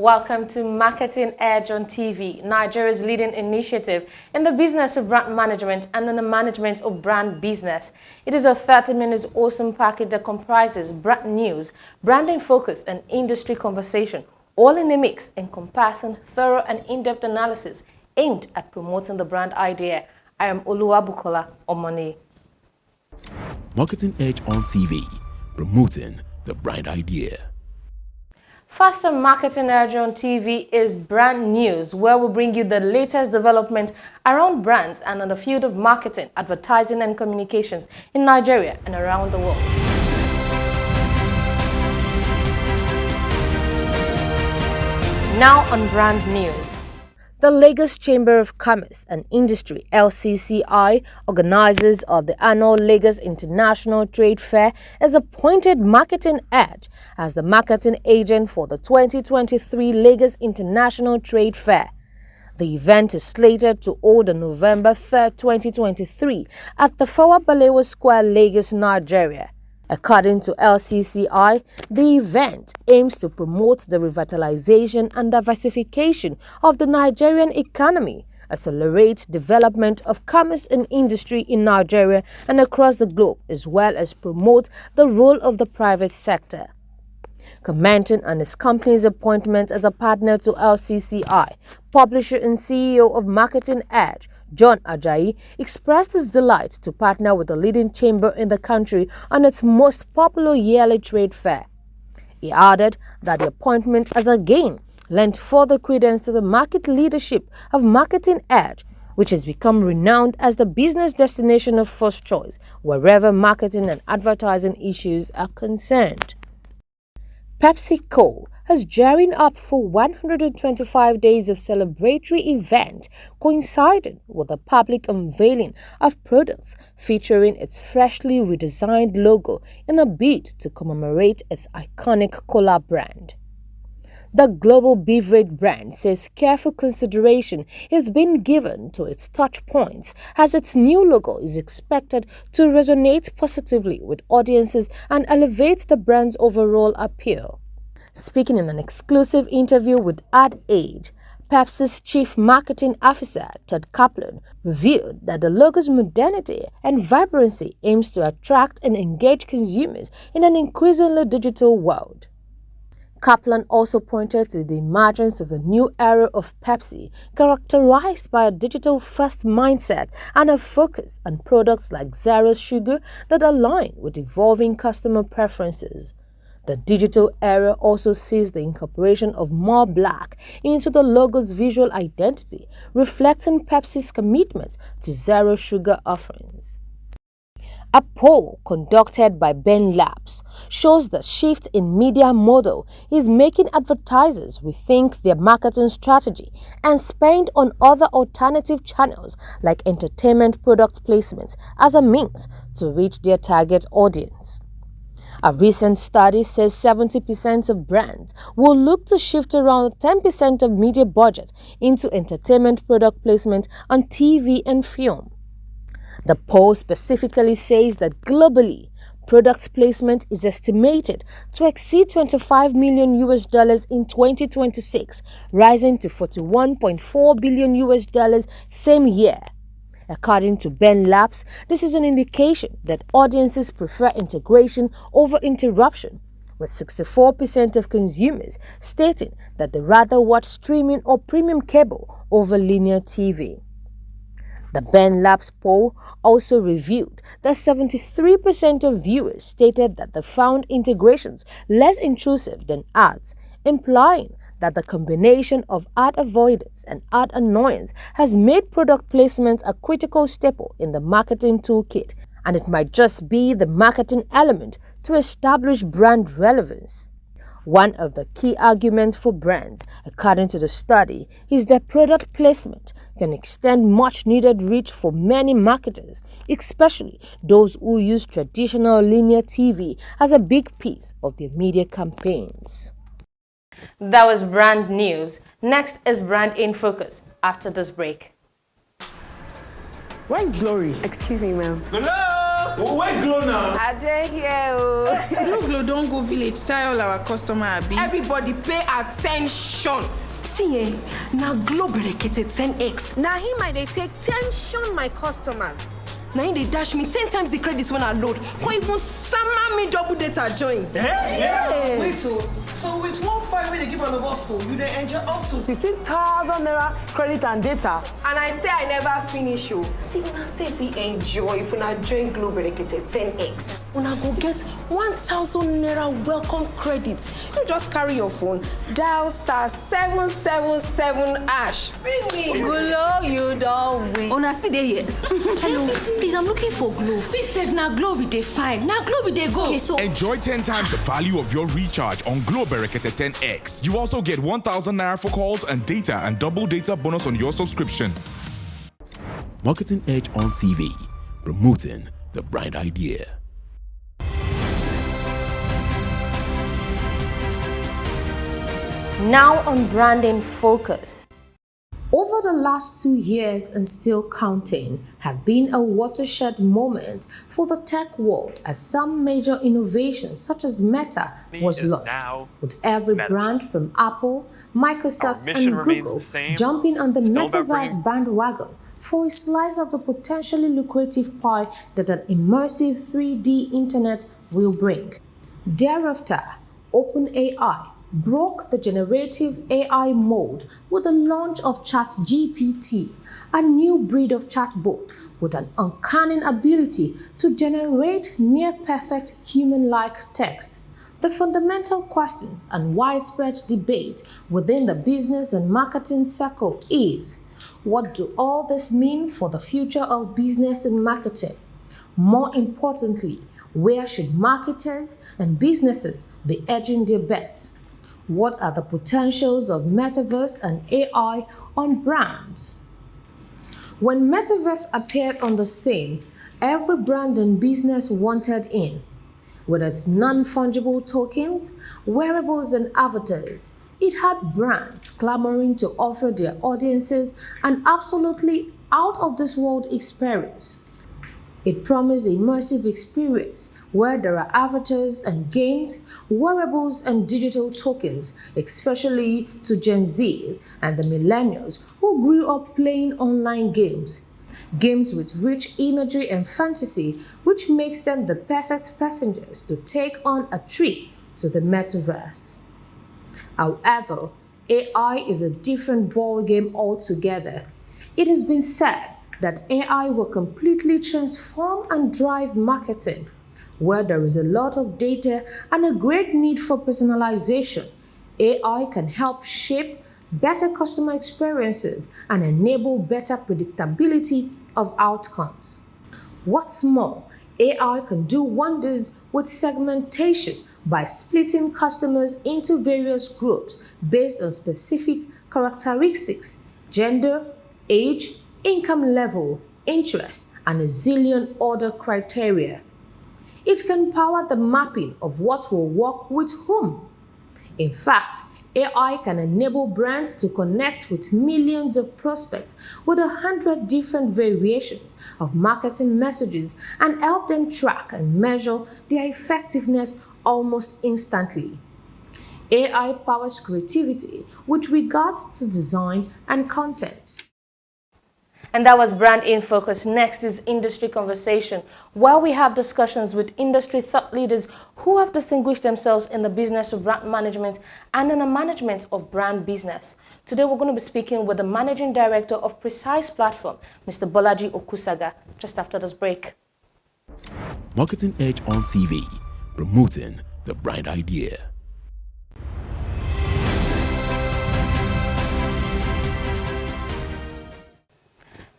Welcome to Marketing Edge on TV, Nigeria's leading initiative in the business of brand management and in the management of brand business. It is a 30-minute awesome package that comprises brand news, branding focus, and industry conversation, all in a mix, encompassing thorough and in-depth analysis aimed at promoting the brand idea. I am Oluwabukola Omoni. Marketing Edge on TV, promoting the brand idea. First on Marketing Edge on TV is Brand News, where we bring you the latest development around brands and in the field of marketing, advertising and communications in Nigeria and around the world. Now on Brand News. The Lagos Chamber of Commerce and Industry (LCCI), organizers of the annual Lagos International Trade Fair, has appointed Marketing Edge as the marketing agent for the 2023 Lagos International Trade Fair. The event is slated to hold on November 3, 2023 at the Fawa Balewa Square, Lagos, Nigeria. According to LCCI, the event aims to promote the revitalization and diversification of the Nigerian economy, accelerate development of commerce and industry in Nigeria and across the globe, as well as promote the role of the private sector. Commenting on his company's appointment as a partner to LCCI, publisher and CEO of Marketing Edge, John Ajayi, expressed his delight to partner with the leading chamber in the country on its most popular yearly trade fair. He added that the appointment has again lent further credence to the market leadership of Marketing Edge, which has become renowned as the business destination of first choice wherever marketing and advertising issues are concerned. PepsiCo is gearing up for 125 days of celebratory event coinciding with the public unveiling of products featuring its freshly redesigned logo in a bid to commemorate its iconic cola brand. The global beverage brand says careful consideration is being given to its touch points as its new logo is expected to resonate positively with audiences and elevate the brand's overall appeal. Speaking in an exclusive interview with Ad Age, Pepsi's Chief Marketing Officer, Todd Kaplan, revealed that the logo's modernity and vibrancy aims to attract and engage consumers in an increasingly digital world. Kaplan also pointed to the emergence of a new era of Pepsi, characterized by a digital-first mindset and a focus on products like zero sugar that align with evolving customer preferences. The digital era also sees the incorporation of more black into the logo's visual identity, reflecting Pepsi's commitment to zero sugar offerings. A poll conducted by Ben Labs shows the shift in media model is making advertisers rethink their marketing strategy and spend on other alternative channels like entertainment product placements as a means to reach their target audience. A recent study says 70% of brands will look to shift around 10% of media budget into entertainment product placement on TV and film. The poll specifically says that globally, product placement is estimated to exceed $25 million in 2026, rising to $41.4 billion same year. According to Ben Labs, this is an indication that audiences prefer integration over interruption, with 64% of consumers stating that they rather watch streaming or premium cable over linear TV. The Ben Labs poll also revealed that 73% of viewers stated that they found integrations less intrusive than ads, implying that the combination of ad avoidance and ad annoyance has made product placement a critical staple in the marketing toolkit, and it might just be the marketing element to establish brand relevance. One of the key arguments for brands, according to the study, is that product placement can extend much-needed reach for many marketers, especially those who use traditional linear TV as a big piece of their media campaigns. That was Brand News. Next is Brand in Focus after this break. Where is Glory? Excuse me, ma'am. Hello? Where Glow now? I dey here, oh. Glow, don't go village. Tell all our customer, Abi. Everybody pay attention. See, now Glow berekete 10x. Now him I dey take tension my customers. Now he dey dash me 10 times the credits when I load. Or even summer me double data join. Yeah. Wait, so with 1.5 they give all of us, so you dey enjoy up to 15,000 naira credit and data. And I say I never finish you. See, una say if you enjoy, if una join Glow berekete 10x, una go get 1,000 naira welcome credits. You just carry your phone, dial *777#. Finish. Glow, you don't win. Una see dey here. Hello, please, I'm looking for Glow. Please save now Glow we dey fine. Now Glow we dey go. Okay, so enjoy 10 times the value of your recharge on Glow Berekete 10X. You also get 1,000 naira for calls and data and double data bonus on your subscription. Marketing Edge on TV, promoting the bright idea. Now on branding focus. Over the last 2 years and still counting have been a watershed moment for the tech world as some major innovations such as Meta was launched, with every brand from Apple, Microsoft and Google jumping on the metaverse bandwagon for a slice of the potentially lucrative pie that an immersive 3D internet will bring. Thereafter, OpenAI broke the generative AI mold with the launch of ChatGPT, a new breed of chatbot with an uncanny ability to generate near-perfect human-like text. The fundamental questions and widespread debate within the business and marketing circle is, what do all this mean for the future of business and marketing? More importantly, where should marketers and businesses be edging their bets? What are the potentials of metaverse and AI on brands? When metaverse appeared on the scene, every brand and business wanted in. With its non-fungible tokens, wearables and avatars, it had brands clamoring to offer their audiences an absolutely out-of-this-world experience. It promised immersive experience where there are avatars and games, wearables and digital tokens, especially to Gen Zs and the millennials who grew up playing online games. Games with rich imagery and fantasy, which makes them the perfect passengers to take on a trip to the metaverse. However, AI is a different ballgame altogether. It has been said that AI will completely transform and drive marketing. Where there is a lot of data and a great need for personalization, AI can help shape better customer experiences and enable better predictability of outcomes. What's more, AI can do wonders with segmentation by splitting customers into various groups based on specific characteristics, gender, age, income level, interest, and a zillion other criteria. It can power the mapping of what will work with whom. In fact, AI can enable brands to connect with millions of prospects with 100 different variations of marketing messages and help them track and measure their effectiveness almost instantly. AI powers creativity with regards to design and content. And that was Brand in Focus. Next is Industry Conversation, where we have discussions with industry thought leaders who have distinguished themselves in the business of brand management and in the management of brand business. Today, we're going to be speaking with the Managing Director of Precise Platform, Mr. Bolaji Okusaga, just after this break. Marketing Edge on TV, promoting the bright idea.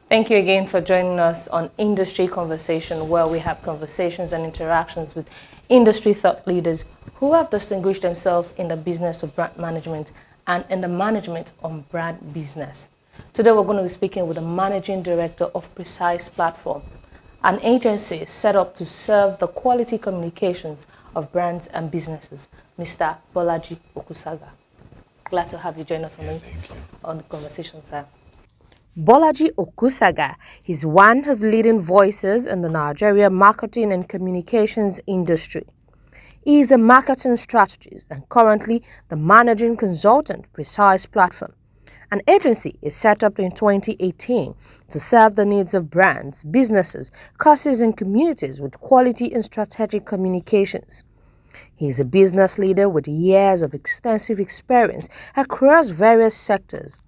Thank you again for joining us on Industry Conversation, where we have conversations and interactions with industry thought leaders who have distinguished themselves in the business of brand management and in the management of brand business. Today, we're going to be speaking with the Managing Director of Precise Platform, an agency set up to serve the quality communications of brands and businesses, Mr. Bolaji Okusaga. Glad to have you join us on the conversation, sir. Bolaji Okusaga is one of leading voices in the Nigeria marketing and communications industry. He is a marketing strategist and currently the managing consultant Precise Platform. An agency is set up in 2018 to serve the needs of brands, businesses, causes and communities with quality and strategic communications. He is a business leader with years of extensive experience across various sectors.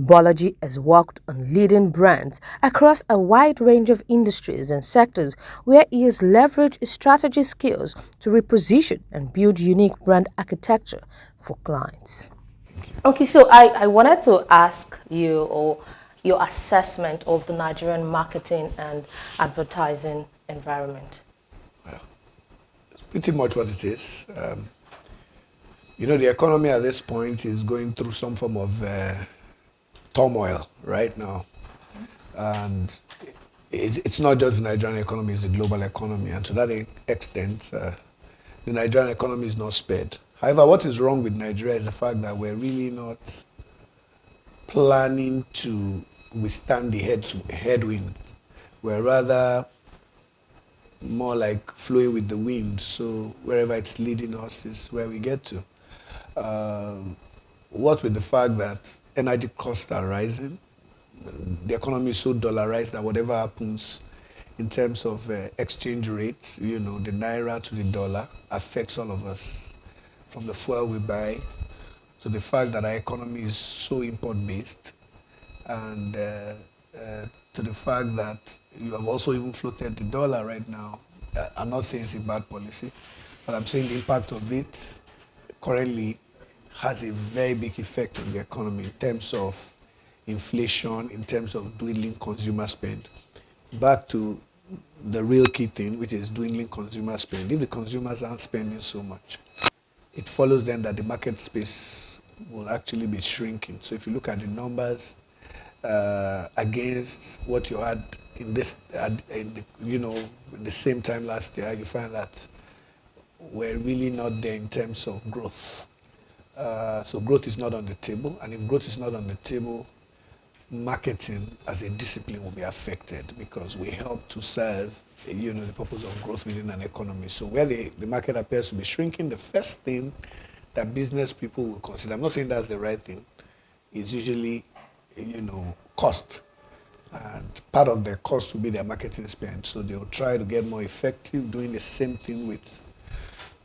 Bolaji has worked on leading brands across a wide range of industries and sectors where he has leveraged his strategy skills to reposition and build unique brand architecture for clients. Okay, so I wanted to ask you or your assessment of the Nigerian marketing and advertising environment. Well, it's pretty much what it is. The economy at this point is going through some form of turmoil right now. And it's not just the Nigerian economy, it's the global economy. And to that extent, the Nigerian economy is not spared. However, what is wrong with Nigeria is the fact that we're really not planning to withstand the headwind. We're rather more like flowing with the wind. So wherever it's leading us is where we get to. What with the fact that energy costs are rising, the economy is so dollarized that whatever happens in terms of exchange rates, the naira to the dollar affects all of us. From the fuel we buy to the fact that our economy is so import-based, and to the fact that you have also even floated the dollar right now. I'm not saying it's a bad policy, but I'm saying the impact of it currently has a very big effect on the economy in terms of inflation, in terms of dwindling consumer spend. Back to the real key thing, which is dwindling consumer spend. If the consumers aren't spending so much, it follows then that the market space will actually be shrinking. So if you look at the numbers against what you had in the same time last year, you find that we're really not there in terms of growth. So growth is not on the table, and if growth is not on the table, marketing as a discipline will be affected because we help to serve the purpose of growth within an economy. So where the market appears to be shrinking, the first thing that business people will consider, I'm not saying that's the right thing, is usually cost. And part of their cost will be their marketing spend. So they'll try to get more effective doing the same thing with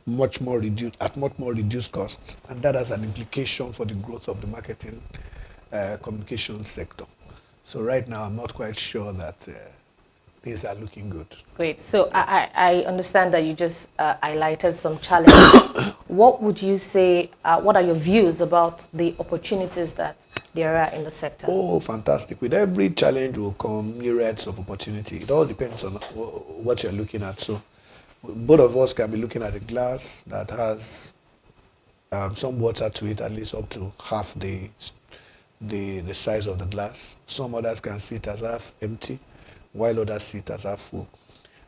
much more reduced costs. And that has an implication for the growth of the marketing communications sector. So right now, I'm not quite sure that things are looking good. Great. So I understand that you just highlighted some challenges. What would you say, what are your views about the opportunities that there are in the sector? Oh, fantastic. With every challenge will come myriads of opportunity. It all depends on what you're looking at. So both of us can be looking at a glass that has some water to it, at least up to half the size of the glass. Some others can see it as half empty, while others see it as half full.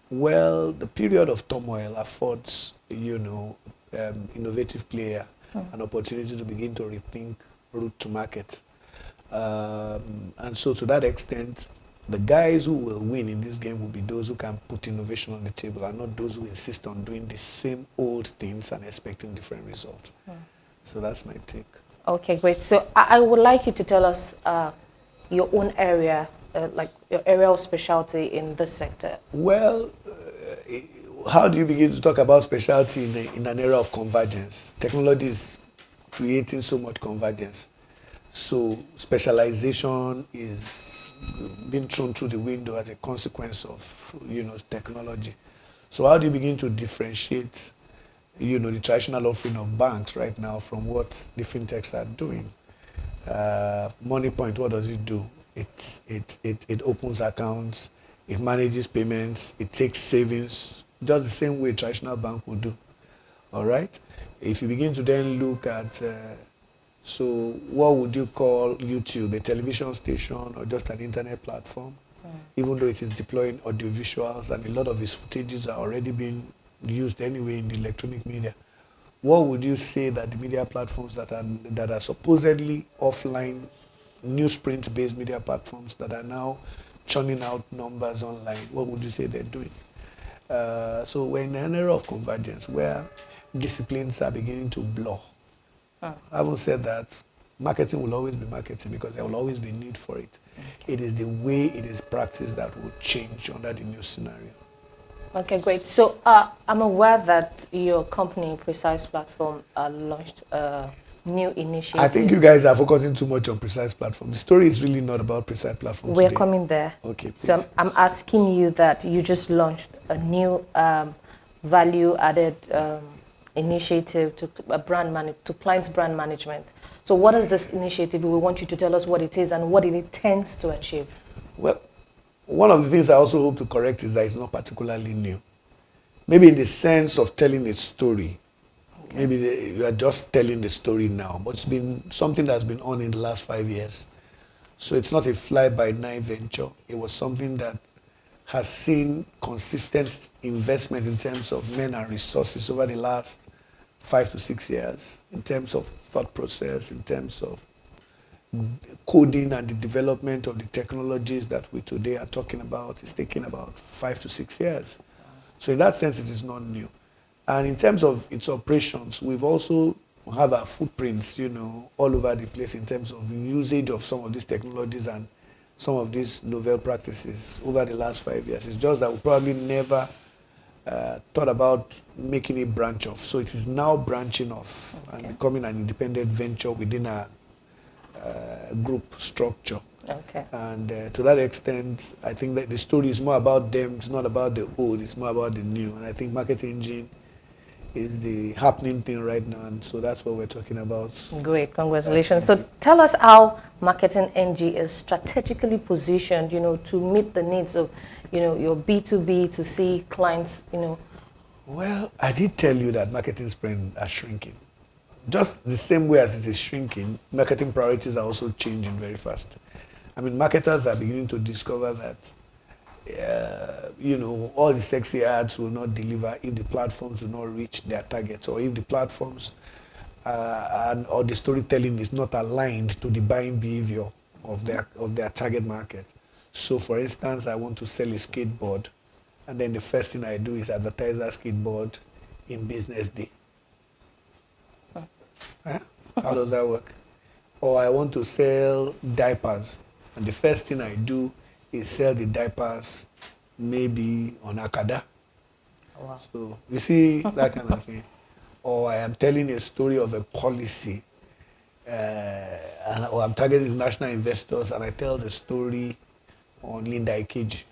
Well, the period of turmoil affords, innovative player an opportunity to begin to rethink route to market. And so to that extent, the guys who will win in this game will be those who can put innovation on the table and not those who insist on doing the same old things and expecting different results. So that's my take. Okay, great. So I would like you to tell us your own area, like your area of specialty in this sector. Well, how do you begin to talk about specialty in an era of convergence? Technology is creating so much convergence. So specialization is being thrown through the window as a consequence of, technology. So how do you begin to differentiate, the traditional offering of banks right now from what the fintechs are doing? MoneyPoint, what does it do? It opens accounts, it manages payments, it takes savings, just the same way a traditional bank would do. All right? If you begin to then look at, so what would you call YouTube, a television station or just an internet platform? Even though it is deploying audiovisuals and a lot of its footages are already being used anyway in the electronic media. What would you say that the media platforms that are supposedly offline newsprint-based media platforms that are now churning out numbers online, what would you say they're doing? So we're in an era of convergence where disciplines are beginning to blur. Having said that, marketing will always be marketing because there will always be need for it. Okay. It is the way it is practiced that will change under the new scenario. Okay, great. So I'm aware that your company, Precise Platform, launched a new initiative. I think you guys are focusing too much on Precise Platform. The story is really not about Precise Platform We're today. coming there. Okay, please. So I'm asking you that you just launched a new value-added initiative to clients' brand management. So what is this initiative? We want you to tell us what it is and what it intends to achieve. Well, one of the things I also hope to correct is that it's not particularly new. Maybe in the sense of telling a story. Okay. Maybe you are just telling the story now, but it's been something that's been on in the last 5 years. So it's not a fly-by-night venture. It was something that has seen consistent investment in terms of men and resources over the last 5 to 6 years, in terms of thought process, in terms of coding and the development of the technologies that we today are talking about. Is taking about 5 to 6 years. So in that sense, it is not new. And in terms of its operations, we've also have our footprints, all over the place in terms of usage of some of these technologies and some of these novel practices over the last 5 years. It's just that we probably never thought about making it branch off. So it is now branching off and becoming an independent venture within a group structure. Okay. And to that extent, I think that the story is more about them. It's not about the old. It's more about the new. And I think Marketing Engine is the happening thing right now. And so that's what we're talking about. Great. Congratulations. So tell us how Marketing Engine is strategically positioned, to meet the needs of, your B2B to C clients, Well, I did tell you that marketing spend are shrinking. Just the same way as it is shrinking, marketing priorities are also changing very fast. I mean, marketers are beginning to discover that, all the sexy ads will not deliver if the platforms do not reach their targets, or if the platforms or the storytelling is not aligned to the buying behavior of their target market. So, for instance, I want to sell a skateboard, and then the first thing I do is advertise that skateboard in Business Day. How does that work? Or I want to sell diapers, and the first thing I do is sell the diapers maybe on Akada. Oh, wow. So you see that kind of thing. Or I am telling a story of a policy, or I'm targeting international investors, and I tell the story on Linda Ikeji.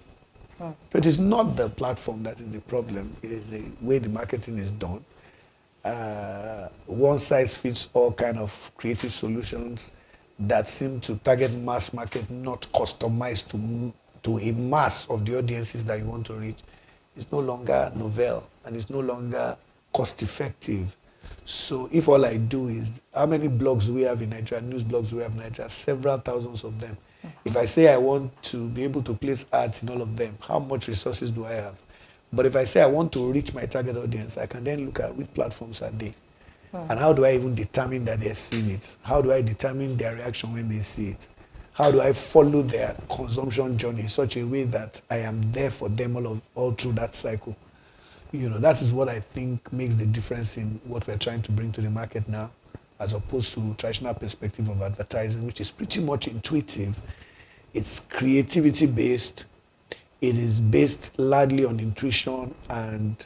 So it is not the platform that is the problem. It is the way the marketing is done. One size fits all kind of creative solutions that seem to target mass market, not customized to a mass of the audiences that you want to reach. It's no longer novel, and it's no longer cost effective. So if all I do is, how many blogs do we have in Nigeria, news blogs do we have in Nigeria? Several thousands of them. If I say I want to be able to place ads in all of them, how much resources do I have? But if I say I want to reach my target audience, I can then look at which platforms are they. And how do I even determine that they're seeing it? How do I determine their reaction when they see it? How do I follow their consumption journey in such a way that I am there for them all through that cycle? That is what I think makes the difference in what we're trying to bring to the market now, as opposed to traditional perspective of advertising, which is pretty much intuitive. It's creativity based. It is based largely on intuition and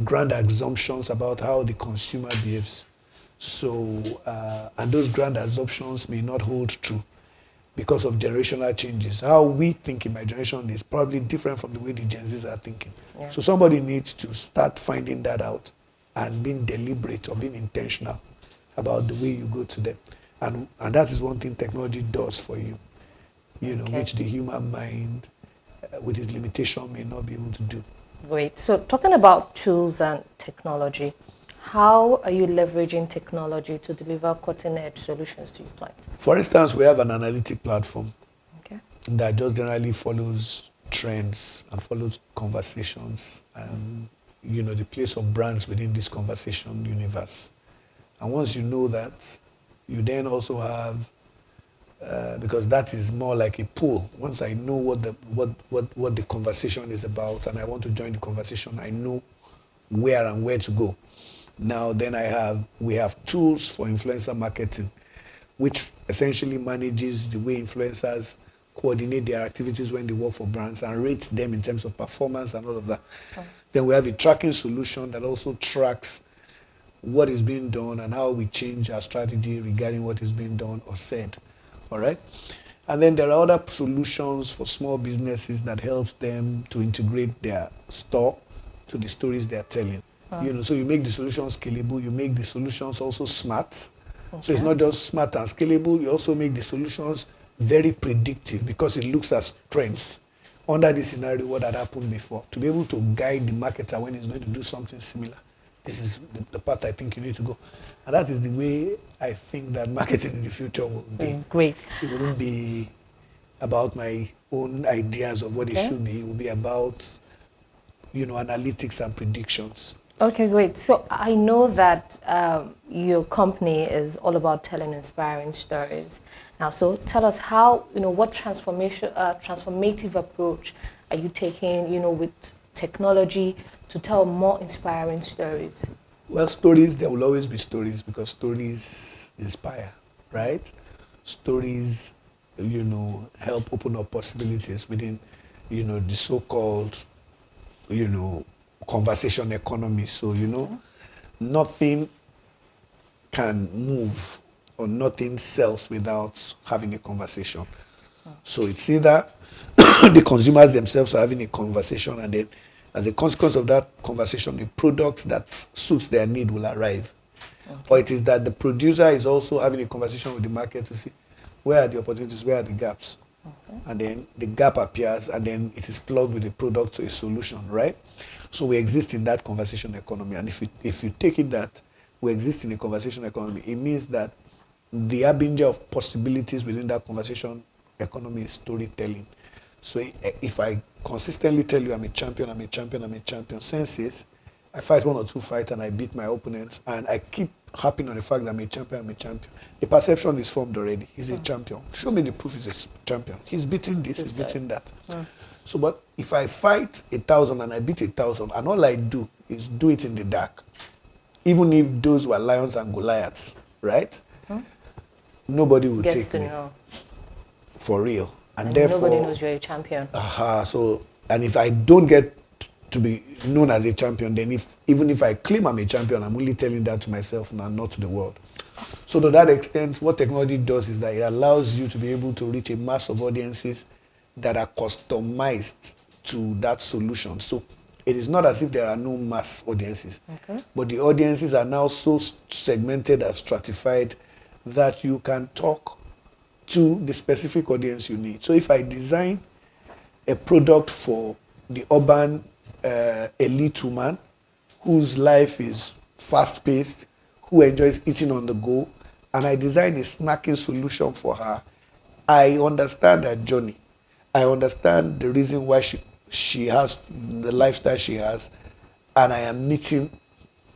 grand assumptions about how the consumer behaves. So, and those grand assumptions may not hold true because of generational changes. How we think in my generation is probably different from the way the Gen Zs are thinking. Yeah. So somebody needs to start finding that out and being deliberate or being intentional about the way you go to them. And that is one thing technology does for you, which the human mind, with its limitation, may not be able to do. Great. So talking about tools and technology, how are you leveraging technology to deliver cutting-edge solutions to your clients? For instance, we have an analytic platform that just generally follows trends and follows conversations and, the place of brands within this conversation universe. And once you know that, you then also have because that is more like a pull. Once I know what the conversation is about and I want to join the conversation, I know where to go. Now then we have tools for influencer marketing, which essentially manages the way influencers coordinate their activities when they work for brands and rates them in terms of performance and all of that. Oh. Then we have a tracking solution that also tracks what is being done and how we change our strategy regarding what is being done or said. All right? And then there are other solutions for small businesses that helps them to integrate their store to the stories they're telling. So you make the solutions scalable, you make the solutions also smart. Okay. So it's not just smart and scalable, you also make the solutions very predictive because it looks at trends. Under this scenario, what had happened before, to be able to guide the marketer when he's going to do something similar. This is the path I think you need to go. And that is the way I think that marketing in the future will be. Great. It wouldn't be about my own ideas of what it should be. It will be about, analytics and predictions. Okay, great. So I know that your company is all about telling inspiring stories. Now, so tell us how, what transformative approach are you taking, with technology to tell more inspiring stories? Well, stories, there will always be stories because stories inspire, right? Stories, help open up possibilities within, the so-called, conversation economy. So, nothing can move or nothing sells without having a conversation. So it's either the consumers themselves are having a conversation and then as a consequence of that conversation, the product that suits their need will arrive. Okay. Or it is that the producer is also having a conversation with the market to see where are the opportunities, where are the gaps. Okay. And then the gap appears and then it is plugged with the product to a solution, right? So we exist in that conversation economy. And if you take it that we exist in a conversation economy, it means that the avenue of possibilities within that conversation economy is storytelling. So if I consistently tell you I'm a champion, senses, I fight one or two fights and I beat my opponents and I keep harping on the fact that I'm a champion, the perception is formed already. He's a champion. Show me the proof he's a champion. He's beating this, he's beating that. So, but if I fight 1,000 and I beat 1,000 and all I do is do it in the dark, even if those were lions and Goliaths, right? Nobody will take me for real. And therefore, nobody knows you're a champion. So, and if I don't get to be known as a champion, then even if I claim I'm a champion, I'm only telling that to myself and not to the world. So to that extent, what technology does is that it allows you to be able to reach a mass of audiences that are customized to that solution. So it is not as if there are no mass audiences, but the audiences are now so segmented and stratified that you can talk to the specific audience you need. So if I design a product for the urban elite woman whose life is fast-paced, who enjoys eating on the go, and I design a snacking solution for her, I understand her journey. I understand the reason why she has the lifestyle she has, and I am meeting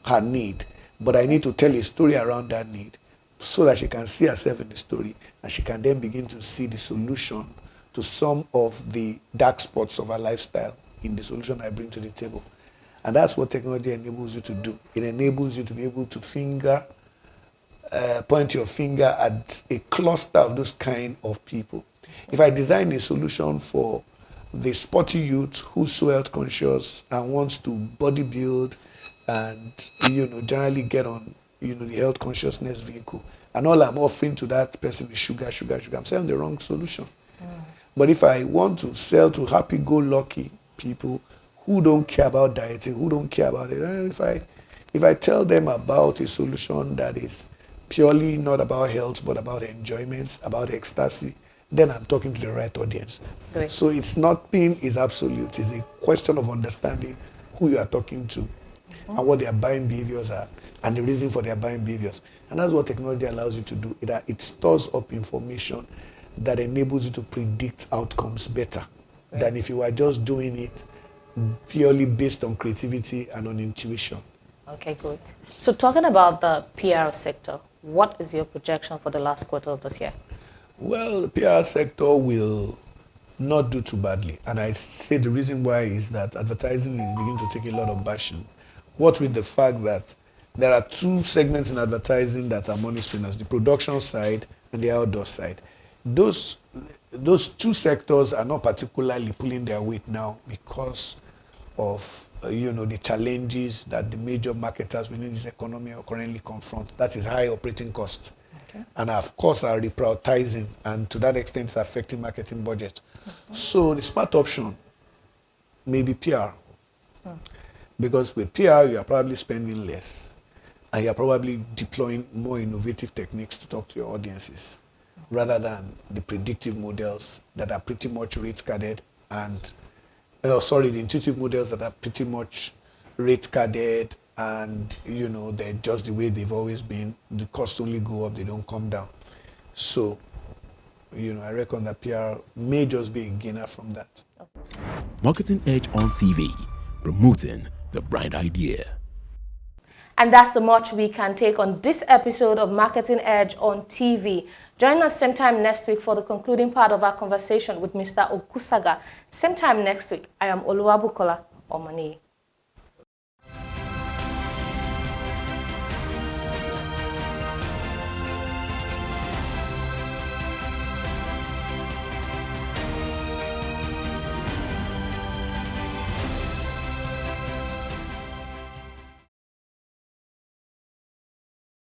her need. But I need to tell a story around that need so that she can see herself in the story and she can then begin to see the solution to some of the dark spots of her lifestyle in the solution I bring to the table. And that's what technology enables you to do. It enables you to be able to point your finger at a cluster of those kind of people. If I design a solution for the sporty youth who's so health conscious and wants to body build and generally get on the health consciousness vehicle, and all I'm offering to that person is sugar, I'm selling the wrong solution. But if I want to sell to happy-go-lucky people who don't care about dieting, who don't care about it, if I tell them about a solution that is purely not about health but about enjoyment, about ecstasy, then I'm talking to the right audience. Great. So nothing is absolute. It's a question of understanding who you are talking to and what their buying behaviors are and the reason for their buying behaviors. And that's what technology allows you to do. It stores up information that enables you to predict outcomes better than if you were just doing it purely based on creativity and on intuition. Okay, good. So talking about the PR sector, what is your projection for the last quarter of this year? Well, the PR sector will not do too badly. And I say the reason why is that advertising is beginning to take a lot of bashing. What with the fact that there are two segments in advertising that are money spinners, the production side and the outdoor side. Those two sectors are not particularly pulling their weight now because of the challenges that the major marketers within this economy are currently confront. That is high operating cost. Okay. And of course are reprioritizing, and to that extent it's affecting marketing budget. So the smart option may be PR. Because with PR you are probably spending less and you are probably deploying more innovative techniques to talk to your audiences rather than the predictive models that are pretty much rate carded and the intuitive models that are pretty much rate carded and they're just the way they've always been. The costs only go up, they don't come down. So I reckon that PR may just be a gainer from that. Marketing Edge on TV, promoting the bright idea. And that's the much we can take on this episode of Marketing Edge on TV. Join us same time next week for the concluding part of our conversation with Mr. Okusaga. Same time next week. I am Oluwabukola Omani.